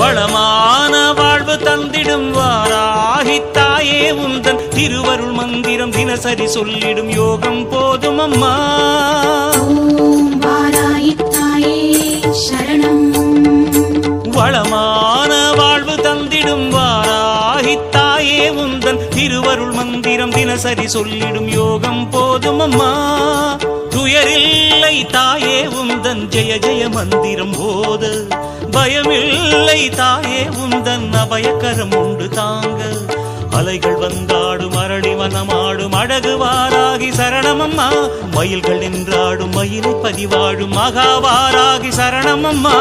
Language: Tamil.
வளமான வாழ்வு தந்திடும் வாராகி தாயே உந்தன் திருவருள் மந்திரம் தினசரி சொல்லிடும் யோகம் போதும் அம்மா. ஓம் வாராகி தாயே சரணம். வளமான வாழ்வு தந்திடும் வாராகி தாயே உந்தன் திருவருள் மந்திரம் தினசரி சொல்லிடும் யோகம் போதும் அம்மா. துயரில்லை தாயே உந்தன் ஜெய ஜெய மந்திரம் போத, பயமில்லை தாயே உந்தன் அபயக்கரம் உண்டு தாங்க. அலைகள் வந்தாடும் அரளி வனமாடும் அழகு வாராகி சரணமம்மா. மயில்கள் நின்றாடும் மயிலை பதிவாடும் மகாவாராகி சரணமம்மா.